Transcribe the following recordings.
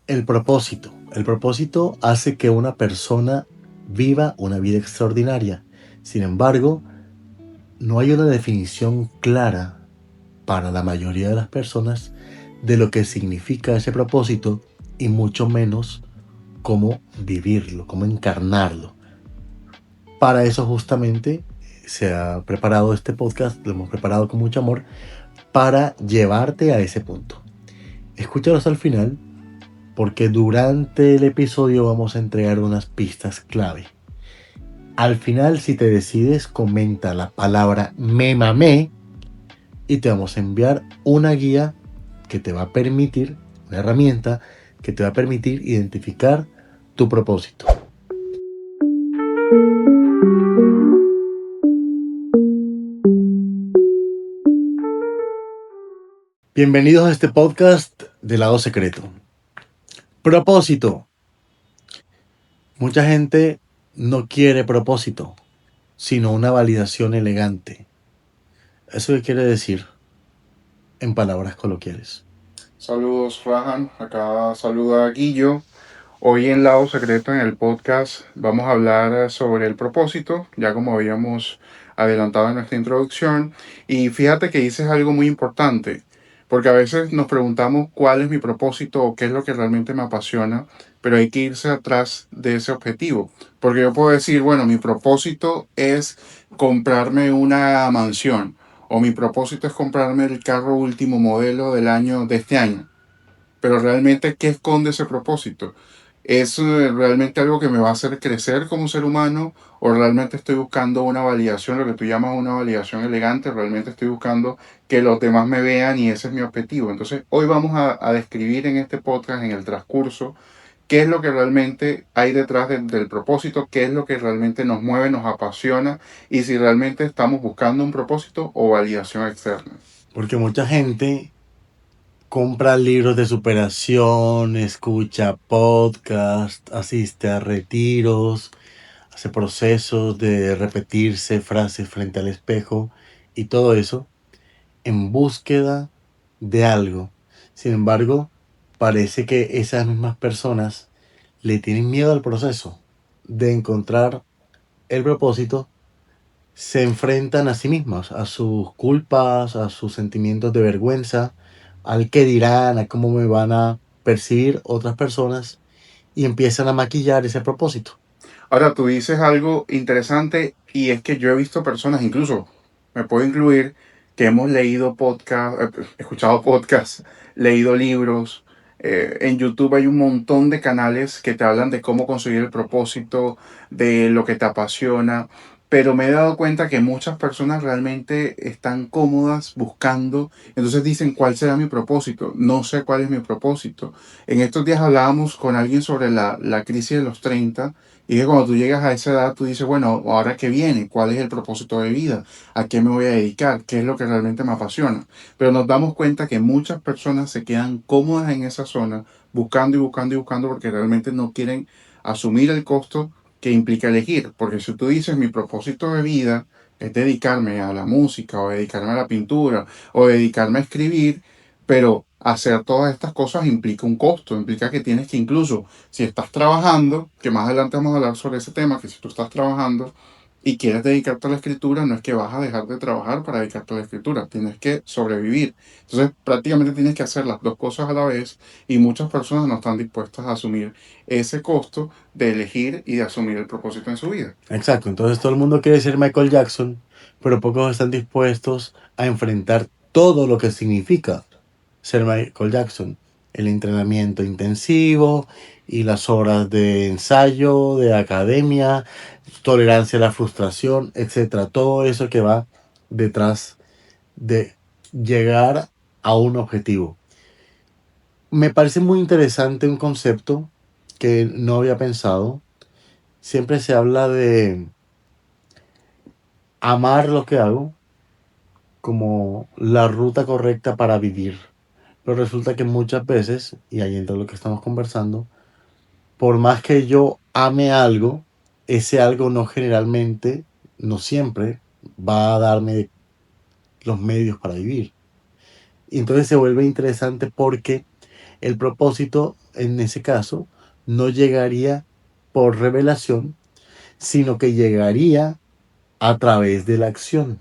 El propósito. El propósito hace que una persona viva una vida extraordinaria. Sin embargo, no hay una definición clara para la mayoría de las personas de lo que significa ese propósito y mucho menos cómo vivirlo, cómo encarnarlo. Para eso justamente se ha preparado este podcast, lo hemos preparado con mucho amor para llevarte a ese punto. Escúchalo hasta el final porque durante el episodio vamos a entregar unas pistas clave. Al final, si te decides, comenta la palabra me mamé y te vamos a enviar una guía que te va a permitir, una herramienta que te va a permitir identificar tu propósito. Bienvenidos a este podcast de Lado Secreto. Propósito. Mucha gente no quiere propósito, sino una validación elegante. ¿Eso qué quiere decir en palabras coloquiales? Saludos, Rajan. Acá saluda Guillo. Hoy en Lado Secreto, en el podcast, vamos a hablar sobre el propósito, ya como habíamos adelantado en nuestra introducción. Y fíjate que dices algo muy importante, porque a veces nos preguntamos cuál es mi propósito o qué es lo que realmente me apasiona, pero hay que irse atrás de ese objetivo. Porque yo puedo decir, bueno, mi propósito es comprarme una mansión, o mi propósito es comprarme el carro último modelo del año de este año. Pero realmente, ¿qué esconde ese propósito? ¿Es realmente algo que me va a hacer crecer como ser humano? ¿O realmente estoy buscando una validación, lo que tú llamas una validación elegante? ¿Realmente estoy buscando que los demás me vean y ese es mi objetivo? Entonces, hoy vamos a describir en este podcast, en el transcurso, qué es lo que realmente hay detrás del propósito, qué es lo que realmente nos mueve, nos apasiona y si realmente estamos buscando un propósito o validación externa. Porque mucha gente compra libros de superación, escucha podcasts, asiste a retiros, hace procesos de repetirse frases frente al espejo y todo eso en búsqueda de algo. Sin embargo, parece que esas mismas personas le tienen miedo al proceso de encontrar el propósito, se enfrentan a sí mismas, a sus culpas, a sus sentimientos de vergüenza, al que dirán, a cómo me van a percibir otras personas y empiezan a maquillar ese propósito. Ahora, tú dices algo interesante y es que yo he visto personas, incluso me puedo incluir, que hemos leído podcast, escuchado podcasts, leído libros. En YouTube hay un montón de canales que te hablan de cómo conseguir el propósito, de lo que te apasiona, pero me he dado cuenta que muchas personas realmente están cómodas buscando, entonces dicen, ¿cuál será mi propósito? No sé cuál es mi propósito. En estos días hablábamos con alguien sobre la crisis de los 30 y que cuando tú llegas a esa edad, tú dices, bueno, ¿ahora qué viene? ¿Cuál es el propósito de vida? ¿A qué me voy a dedicar? ¿Qué es lo que realmente me apasiona? Pero nos damos cuenta que muchas personas se quedan cómodas en esa zona, buscando y buscando y buscando porque realmente no quieren asumir el costo que implica elegir. Porque si tú dices, mi propósito de vida es dedicarme a la música o dedicarme a la pintura o dedicarme a escribir, pero hacer todas estas cosas implica un costo, implica que tienes que incluso si estás trabajando, que más adelante vamos a hablar sobre ese tema, que si tú estás trabajando y quieres dedicarte a la escritura, no es que vas a dejar de trabajar para dedicarte a la escritura, tienes que sobrevivir. Entonces prácticamente tienes que hacer las dos cosas a la vez y muchas personas no están dispuestas a asumir ese costo de elegir y de asumir el propósito en su vida. Exacto, entonces todo el mundo quiere ser Michael Jackson, pero pocos están dispuestos a enfrentar todo lo que significa ser Michael Jackson. El entrenamiento intensivo y las horas de ensayo, de academia, tolerancia a la frustración, etcétera. Todo eso que va detrás de llegar a un objetivo. Me parece muy interesante un concepto que no había pensado. Siempre se habla de amar lo que hago como la ruta correcta para vivir. Pero resulta que muchas veces, y ahí entra lo que estamos conversando, por más que yo ame algo, ese algo no generalmente, no siempre, va a darme los medios para vivir. Y entonces se vuelve interesante porque el propósito en ese caso no llegaría por revelación, sino que llegaría a través de la acción.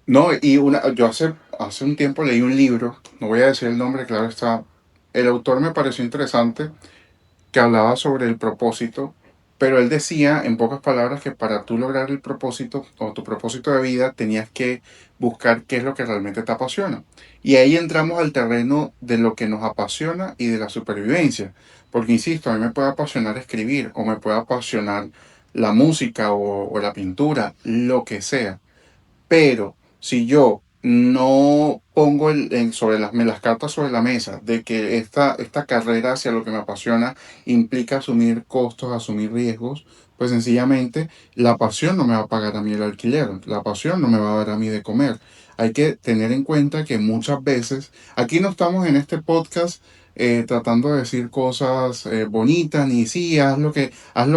No, yo hace un tiempo leí un libro, no voy a decir el nombre, claro está. El autor me pareció interesante, que hablaba sobre el propósito, pero él decía en pocas palabras que para tú lograr el propósito o tu propósito de vida tenías que buscar qué es lo que realmente te apasiona. Y ahí entramos al terreno de lo que nos apasiona y de la supervivencia. Porque, insisto, a mí me puede apasionar escribir o me puede apasionar la música o la pintura, lo que sea. Pero si yo no pongo las cartas sobre la mesa de que esta carrera hacia lo que me apasiona implica asumir costos, asumir riesgos, pues sencillamente la pasión no me va a pagar a mí el alquiler, la pasión no me va a dar a mí de comer. Hay que tener en cuenta que muchas veces, aquí no estamos en este podcast tratando de decir cosas bonitas, ni sí, haz lo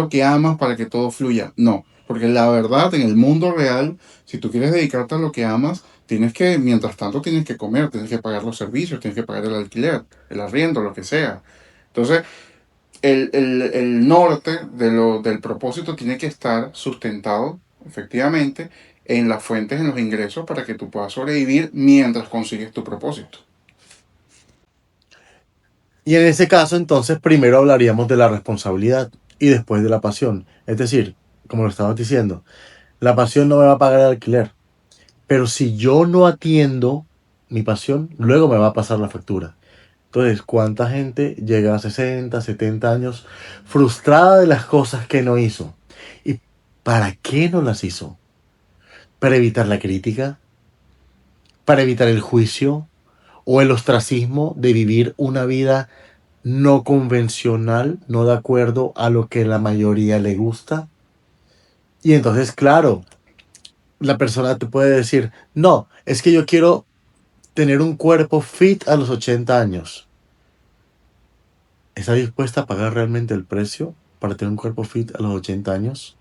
que amas para que todo fluya. No, porque la verdad, en el mundo real, si tú quieres dedicarte a lo que amas, mientras tanto tienes que comer, tienes que pagar los servicios, tienes que pagar el alquiler, el arriendo, lo que sea. Entonces, el norte del propósito tiene que estar sustentado, efectivamente, en las fuentes, en los ingresos, para que tú puedas sobrevivir mientras consigues tu propósito. Y en ese caso, entonces, primero hablaríamos de la responsabilidad y después de la pasión. Es decir, como lo estabas diciendo, la pasión no me va a pagar el alquiler, pero si yo no atiendo mi pasión, luego me va a pasar la factura. Entonces, ¿cuánta gente llega a 60, 70 años frustrada de las cosas que no hizo? ¿Y para qué no las hizo? ¿Para evitar la crítica? ¿Para evitar el juicio? ¿O el ostracismo de vivir una vida no convencional, no de acuerdo a lo que la mayoría le gusta? Y entonces, claro, la persona te puede decir, no, es que yo quiero tener un cuerpo fit a los 80 años. ¿Está dispuesta a pagar realmente el precio para tener un cuerpo fit a los 80 años?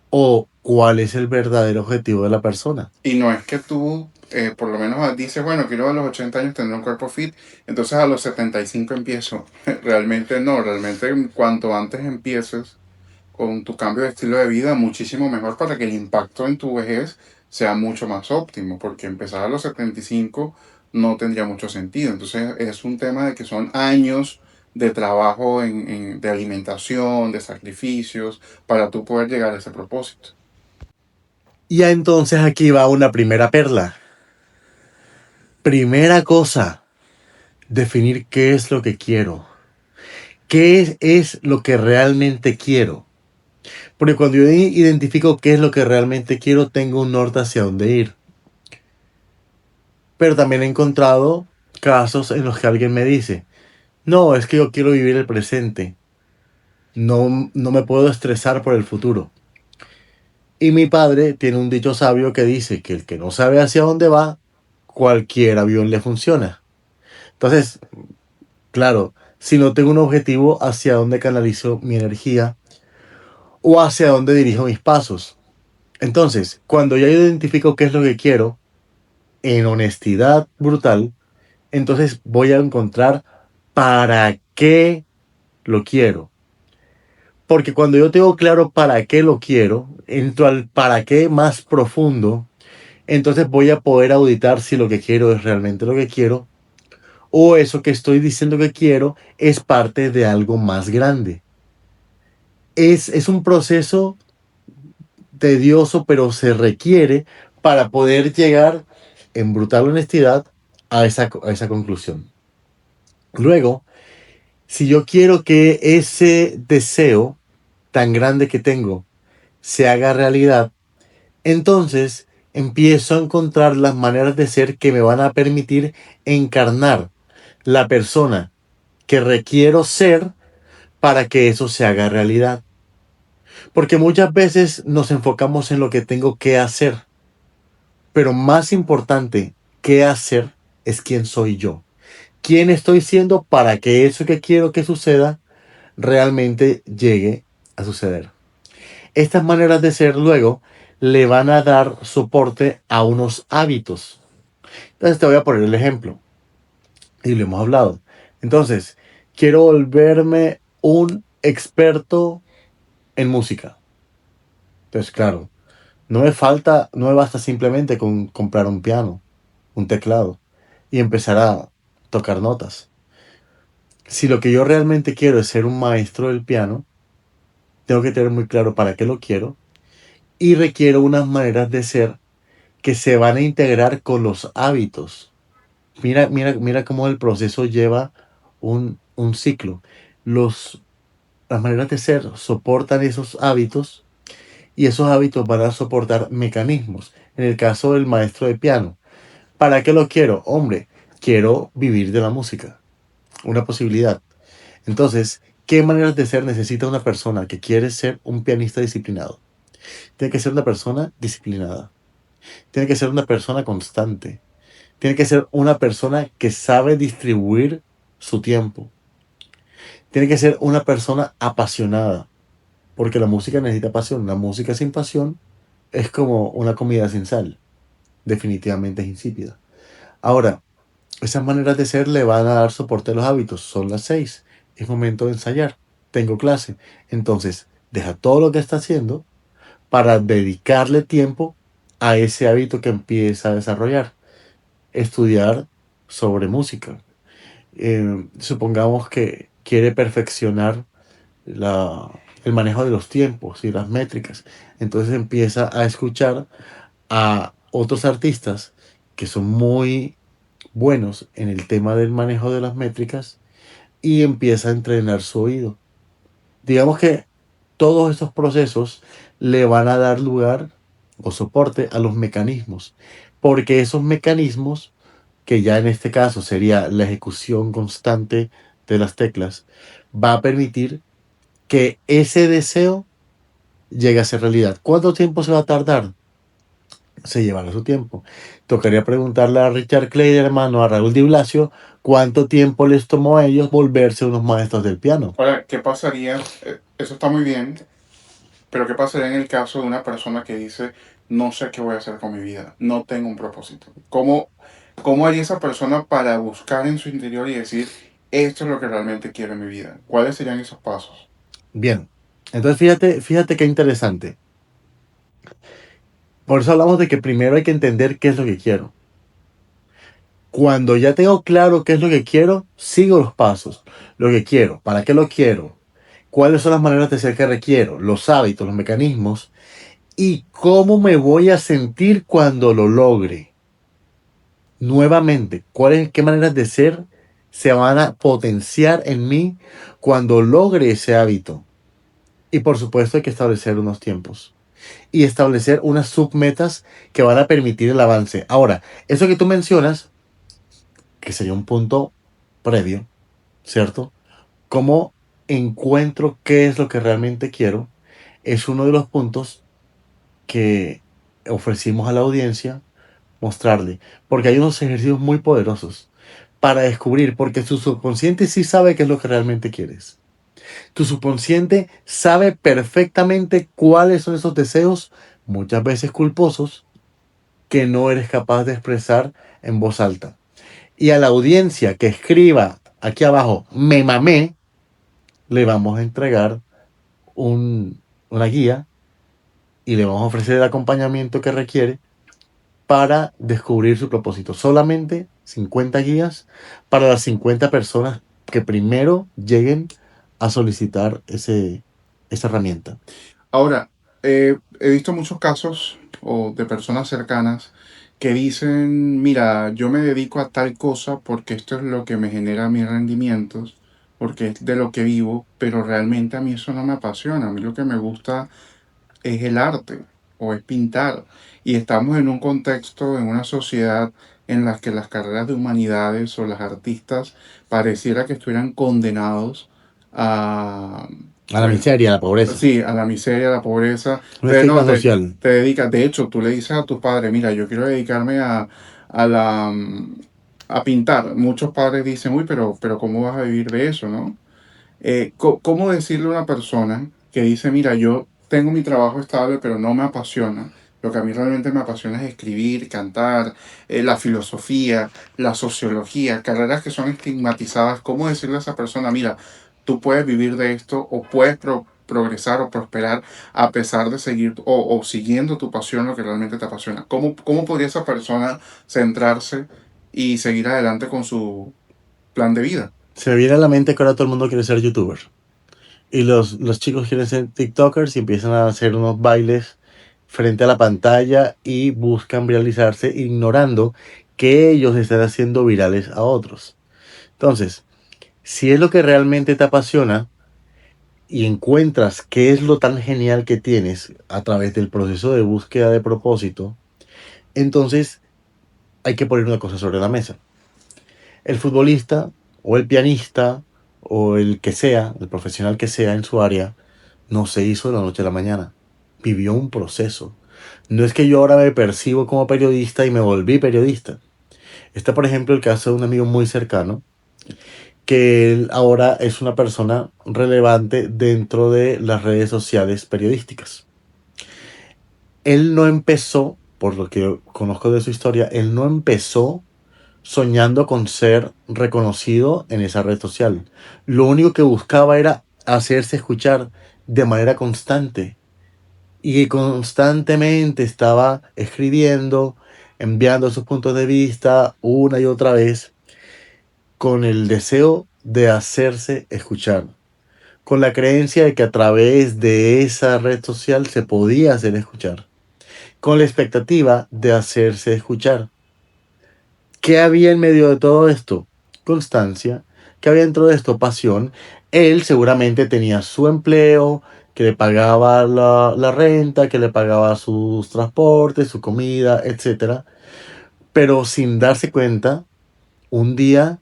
¿O cuál es el verdadero objetivo de la persona? Y no es que tú, por lo menos dices, bueno, quiero a los 80 años tener un cuerpo fit, entonces a los 75 empiezo. Realmente no, realmente cuanto antes empieces con tu cambio de estilo de vida, muchísimo mejor para que el impacto en tu vejez sea mucho más óptimo, porque empezar a los 75 no tendría mucho sentido. Entonces es un tema de que son años de trabajo de alimentación, de sacrificios, para tú poder llegar a ese propósito. Y entonces aquí va una primera perla. Primera cosa, definir qué es lo que quiero. ¿Qué es lo que realmente quiero? Porque cuando yo identifico qué es lo que realmente quiero, tengo un norte hacia dónde ir. Pero también he encontrado casos en los que alguien me dice, no, es que yo quiero vivir el presente. No me puedo estresar por el futuro. Y mi padre tiene un dicho sabio que dice que el que no sabe hacia dónde va, cualquier avión le funciona. Entonces, claro, si no tengo un objetivo hacia dónde canalizo mi energía o hacia dónde dirijo mis pasos. Entonces, cuando ya identifico qué es lo que quiero, en honestidad brutal, entonces voy a encontrar para qué lo quiero. Porque cuando yo tengo claro para qué lo quiero, entro al para qué más profundo, entonces voy a poder auditar si lo que quiero es realmente lo que quiero o eso que estoy diciendo que quiero es parte de algo más grande. Es un proceso tedioso, pero se requiere para poder llegar en brutal honestidad a esa conclusión. Luego, si yo quiero que ese deseo tan grande que tengo se haga realidad, entonces empiezo a encontrar las maneras de ser que me van a permitir encarnar la persona que requiero ser para que eso se haga realidad. Porque muchas veces nos enfocamos en lo que tengo que hacer, pero más importante que hacer es quién soy yo. ¿Quién estoy siendo para que eso que quiero que suceda realmente llegue a suceder? Estas maneras de ser luego le van a dar soporte a unos hábitos. Entonces te voy a poner el ejemplo, y lo hemos hablado. Entonces, quiero volverme un experto en música. Entonces, claro, no me basta simplemente con comprar un piano, un teclado y empezar a tocar notas. Si lo que yo realmente quiero es ser un maestro del piano, tengo que tener muy claro para qué lo quiero y requiero unas maneras de ser que se van a integrar con los hábitos. Mira cómo el proceso lleva un ciclo. Los, las maneras de ser soportan esos hábitos y esos hábitos van a soportar mecanismos. En el caso del maestro de piano, ¿para qué lo quiero? Hombre, quiero vivir de la música. Una posibilidad. Entonces, ¿qué maneras de ser necesita una persona que quiere ser un pianista disciplinado? Tiene que ser una persona disciplinada. Tiene que ser una persona constante. Tiene que ser una persona que sabe distribuir su tiempo. Tiene que ser una persona apasionada. Porque la música necesita pasión. La música sin pasión es como una comida sin sal. Definitivamente es insípida. Ahora, esas maneras de ser le van a dar soporte a los hábitos. Son las 6. Es momento de ensayar. Tengo clase. Entonces, deja todo lo que está haciendo para dedicarle tiempo a ese hábito que empieza a desarrollar. Estudiar sobre música. Supongamos que quiere perfeccionar la, el manejo de los tiempos y las métricas. Entonces empieza a escuchar a otros artistas que son muy buenos en el tema del manejo de las métricas y empieza a entrenar su oído. Digamos que todos estos procesos le van a dar lugar o soporte a los mecanismos, porque esos mecanismos, que ya en este caso sería la ejecución constante de las teclas, va a permitir que ese deseo llegue a ser realidad. ¿Cuánto tiempo se va a tardar? Se llevará su tiempo. Tocaría preguntarle a Richard Kleiderman o a Raúl Di Blasio cuánto tiempo les tomó a ellos volverse unos maestros del piano. Ahora, ¿qué pasaría? Eso está muy bien, pero ¿qué pasaría en el caso de una persona que dice, no sé qué voy a hacer con mi vida, no tengo un propósito? ¿Cómo haría esa persona para buscar en su interior y decir, esto es lo que realmente quiero en mi vida? ¿Cuáles serían esos pasos? Bien, entonces fíjate qué interesante. Por eso hablamos de que primero hay que entender qué es lo que quiero. Cuando ya tengo claro qué es lo que quiero, sigo los pasos. Lo que quiero, para qué lo quiero, cuáles son las maneras de ser que requiero, los hábitos, los mecanismos y cómo me voy a sentir cuando lo logre. Nuevamente, qué maneras de ser se van a potenciar en mí cuando logre ese hábito. Y por supuesto hay que establecer unos tiempos y establecer unas submetas que van a permitir el avance. Ahora, eso que tú mencionas, que sería un punto previo, ¿cierto? ¿Cómo encuentro qué es lo que realmente quiero? Es uno de los puntos que ofrecimos a la audiencia mostrarle, porque hay unos ejercicios muy poderosos para descubrir, porque tu subconsciente sí sabe qué es lo que realmente quieres. Tu subconsciente sabe perfectamente cuáles son esos deseos, muchas veces culposos, que no eres capaz de expresar en voz alta. Y a la audiencia que escriba aquí abajo, me mamé, le vamos a entregar una guía y le vamos a ofrecer el acompañamiento que requiere para descubrir su propósito. Solamente 50 guías para las 50 personas que primero lleguen a solicitar esa herramienta. Ahora, he visto muchos casos o de personas cercanas que dicen, mira, yo me dedico a tal cosa porque esto es lo que me genera mis rendimientos, porque es de lo que vivo, pero realmente a mí eso no me apasiona. A mí lo que me gusta es el arte o es pintar. Y estamos en un contexto, en una sociedad en la que las carreras de humanidades o las artistas pareciera que estuvieran condenados a, A la pues, miseria, a la pobreza. sí, a la miseria, a la pobreza. Un Entonces, estigma no, social. te dedicas, de hecho, tú le dices a tus padres, mira, yo quiero dedicarme a la, a pintar. Muchos padres dicen, uy, pero ¿cómo vas a vivir de eso, no? ¿Cómo decirle a una persona que dice, mira, yo tengo mi trabajo estable, pero no me apasiona? Lo que a mí realmente me apasiona es escribir, cantar, la filosofía, la sociología, carreras que son estigmatizadas. ¿Cómo decirle a esa persona, mira, tú puedes vivir de esto o puedes progresar o prosperar a pesar de seguir o siguiendo tu pasión, lo que realmente te apasiona? ¿Cómo podría esa persona centrarse y seguir adelante con su plan de vida? Se me viene a la mente que ahora todo el mundo quiere ser youtuber. Y los chicos quieren ser TikTokers y empiezan a hacer unos bailes frente a la pantalla y buscan viralizarse ignorando que ellos están haciendo virales a otros. Entonces, si es lo que realmente te apasiona y encuentras qué es lo tan genial que tienes a través del proceso de búsqueda de propósito, entonces hay que poner una cosa sobre la mesa. El futbolista o el pianista o el que sea, el profesional que sea en su área, no se hizo de la noche a la mañana. Vivió un proceso. No es que yo ahora me percibo como periodista y me volví periodista. Está, por ejemplo, el caso de un amigo muy cercano, que él ahora es una persona relevante dentro de las redes sociales periodísticas. Él no empezó, por lo que conozco de su historia, él no empezó soñando con ser reconocido en esa red social. Lo único que buscaba era hacerse escuchar de manera constante. Y constantemente estaba escribiendo, enviando sus puntos de vista una y otra vez, con el deseo de hacerse escuchar, con la creencia de que a través de esa red social se podía hacer escuchar, con la expectativa de hacerse escuchar. ¿Qué había en medio de todo esto? Constancia. ¿Qué había dentro de esto? Pasión. Él seguramente tenía su empleo, que le pagaba la renta, que le pagaba sus transportes, su comida, etcétera. Pero sin darse cuenta, un día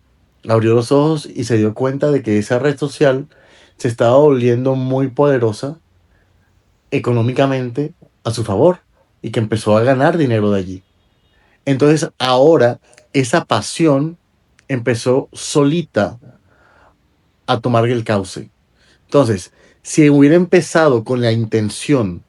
abrió los ojos y se dio cuenta de que esa red social se estaba volviendo muy poderosa económicamente a su favor y que empezó a ganar dinero de allí. Entonces ahora esa pasión empezó solita a tomar el cauce. Entonces, si hubiera empezado con la intención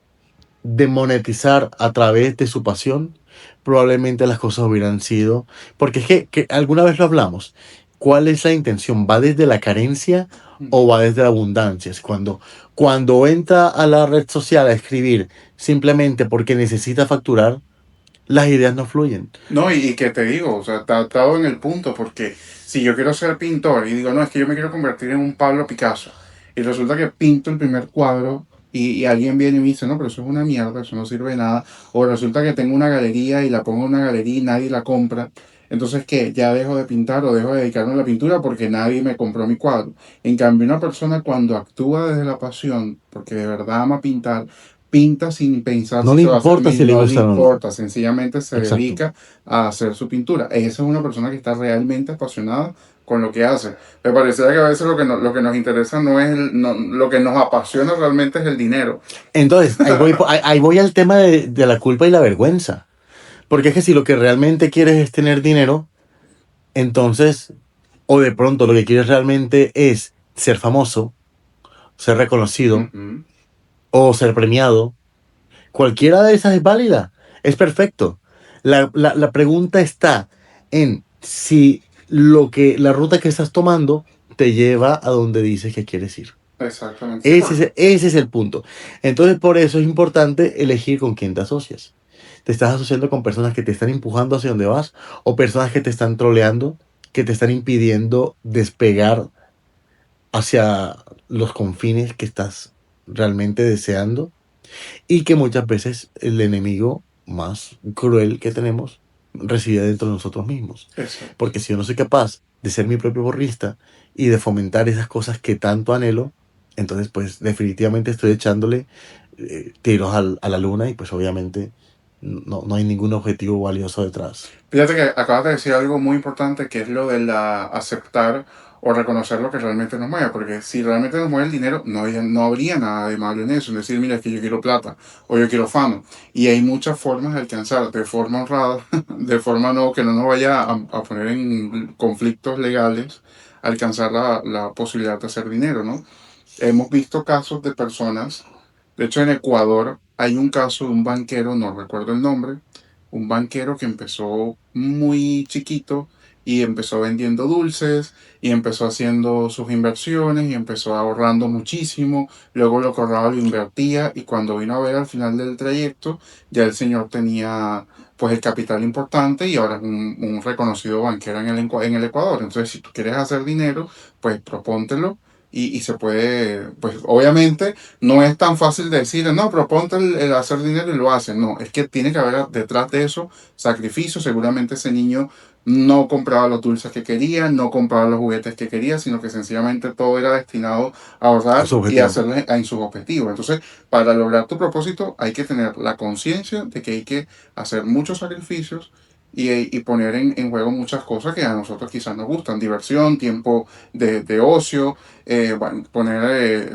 de monetizar a través de su pasión, probablemente las cosas hubieran sido, porque es que alguna vez lo hablamos, ¿cuál es la intención? ¿Va desde la carencia o va desde la abundancia? Es cuando entra a la red social a escribir simplemente porque necesita facturar, las ideas no fluyen. No, y que te digo, o sea, está dado en el punto, porque si yo quiero ser pintor y digo, no, es que yo me quiero convertir en un Pablo Picasso, y resulta que pinto el primer cuadro y alguien viene y me dice, no, pero eso es una mierda, eso no sirve de nada, o resulta que tengo una galería y la pongo en una galería y nadie la compra, entonces ¿qué? Ya dejo de pintar o dejo de dedicarme a la pintura porque nadie me compró mi cuadro. En cambio, una persona cuando actúa desde la pasión, porque de verdad ama pintar, pinta sin pensar No si le se va a hacer importa si mil, le no le gustan o no. importa, sencillamente se Exacto. dedica a hacer su pintura. Esa es una persona que está realmente apasionada con lo que hace. Me parecería que a veces lo que nos interesa no es lo que nos apasiona realmente es el dinero. Entonces, ahí voy al tema de la culpa y la vergüenza. Porque es que si lo que realmente quieres es tener dinero, entonces, o de pronto lo que quieres realmente es ser famoso, ser reconocido Ujú. o ser premiado, cualquiera de esas es válida, es perfecto. La pregunta está en si la ruta que estás tomando te lleva a donde dices que quieres ir. Exactamente. Sí, porque Ese es el punto. Entonces, por eso es importante elegir con quién te asocias. ¿Te estás asociando con personas que te están empujando hacia donde vas o personas que te están troleando, que te están impidiendo despegar hacia los confines que estás realmente deseando? Y que muchas veces el enemigo más cruel que tenemos reside dentro de nosotros mismos. exacto. Porque si yo no soy capaz de ser mi propio borrista y de fomentar esas cosas que tanto anhelo, entonces pues definitivamente estoy echándole tiros a la luna y pues obviamente no hay ningún objetivo valioso detrás. Fíjate que acabas de decir algo muy importante que es lo de la aceptar o reconocer lo que realmente nos mueve, porque si realmente nos mueve el dinero, no habría nada de malo en eso, en decir, mira, es que yo quiero plata o yo quiero fama. Y hay muchas formas de alcanzar, de forma honrada, de forma no que no nos vaya a poner en conflictos legales, alcanzar la posibilidad de hacer dinero, ¿no? Hemos visto casos de personas De hecho, en Ecuador hay un caso de un banquero, no recuerdo el nombre, un banquero que empezó muy chiquito y empezó vendiendo dulces y empezó haciendo sus inversiones y empezó ahorrando muchísimo, luego lo ahorraba, lo invertía y cuando vino a ver al final del trayecto, ya el señor tenía pues el capital importante y ahora es un reconocido banquero en el Ecuador. Entonces, si tú quieres hacer dinero, pues propóntelo y se puede, pues obviamente no es tan fácil de decir, no, proponte el hacer dinero y lo hacen. No, es que tiene que haber detrás de eso sacrificio. Seguramente ese niño no compraba los dulces que quería, no compraba los juguetes que quería, sino que sencillamente todo era destinado a a ahorrar su y objetivo. hacerle en sus objetivos. Entonces, para lograr tu propósito hay que tener la conciencia de que hay que hacer muchos sacrificios y poner en juego muchas cosas que a nosotros quizás nos gustan, diversión, tiempo de ocio, bueno, hacer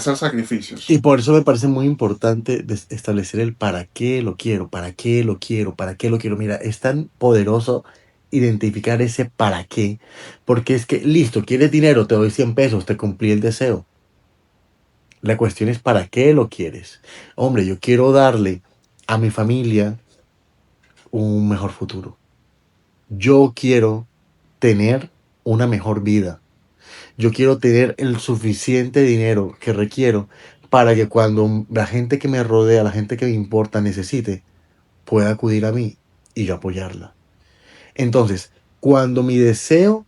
Y sacrificios. por eso me parece muy importante establecer el para qué lo quiero, para qué lo quiero, para qué lo quiero. Mira, es tan poderoso identificar ese para qué, porque es que, listo, quieres dinero, te doy 100 pesos, te cumplí el deseo. La cuestión es para qué lo quieres. Hombre, yo quiero darle a mi familia un mejor futuro. Yo quiero tener una mejor vida. Yo quiero tener el suficiente dinero que requiero para que cuando la gente que me rodea, la gente que me importa, necesite, pueda acudir a mí y yo apoyarla. Entonces, cuando mi deseo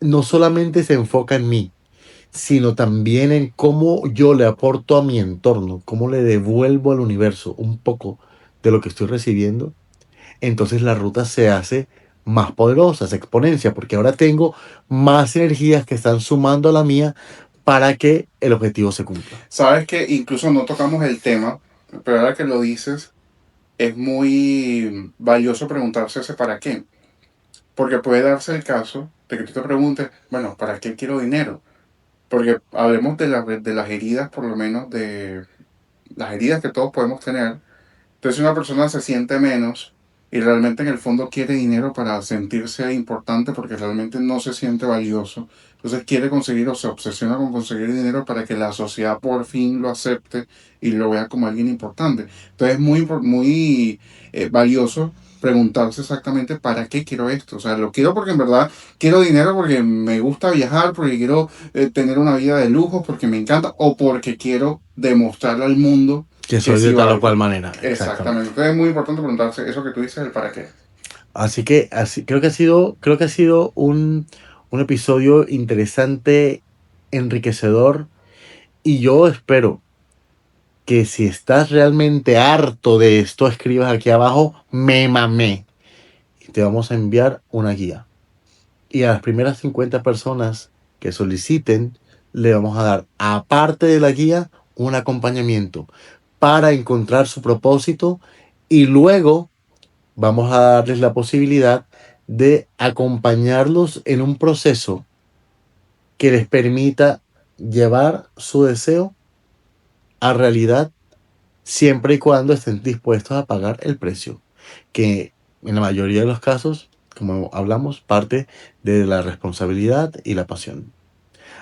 no solamente se enfoca en mí, sino también en cómo yo le aporto a mi entorno, cómo le devuelvo al universo un poco de lo que estoy recibiendo, entonces la ruta se hace más poderosa, se exponencia, porque ahora tengo más energías que están sumando a la mía para que el objetivo se cumpla. Sabes que incluso no tocamos el tema, pero ahora que lo dices, es muy valioso preguntarse ese para qué. Porque puede darse el caso de que tú te preguntes, bueno, ¿para qué quiero dinero? Porque hablemos de las heridas, por lo menos de las heridas que todos podemos tener. Entonces una persona se siente menos y realmente en el fondo quiere dinero para sentirse importante porque realmente no se siente valioso. Entonces quiere conseguir o se obsesiona con conseguir dinero para que la sociedad por fin lo acepte y lo vea como alguien importante. Entonces es muy valioso preguntarse exactamente para qué quiero esto. O sea, lo quiero porque en verdad quiero dinero porque me gusta viajar, porque quiero tener una vida de lujo, porque me encanta o porque quiero demostrarle al mundo Que que soy sí de tal o cual valgo. manera, Exactamente. exactamente. Entonces es muy importante preguntarse eso que tú dices, el para qué. Así que así, creo que ha sido un episodio interesante, enriquecedor, y yo espero que si estás realmente harto de esto, escribas aquí abajo, me mamé, y te vamos a enviar una guía. Y a las primeras 50 personas que soliciten, le vamos a dar, aparte de la guía, un acompañamiento para encontrar su propósito y luego vamos a darles la posibilidad de acompañarlos en un proceso que les permita llevar su deseo a realidad siempre y cuando estén dispuestos a pagar el precio, que en la mayoría de los casos, como hablamos, parte de la responsabilidad y la pasión.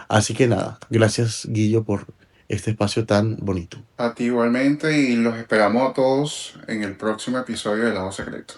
Así que nada, gracias Guillo por este espacio tan bonito. A ti igualmente y los esperamos a todos en el próximo episodio de Lado Secreto.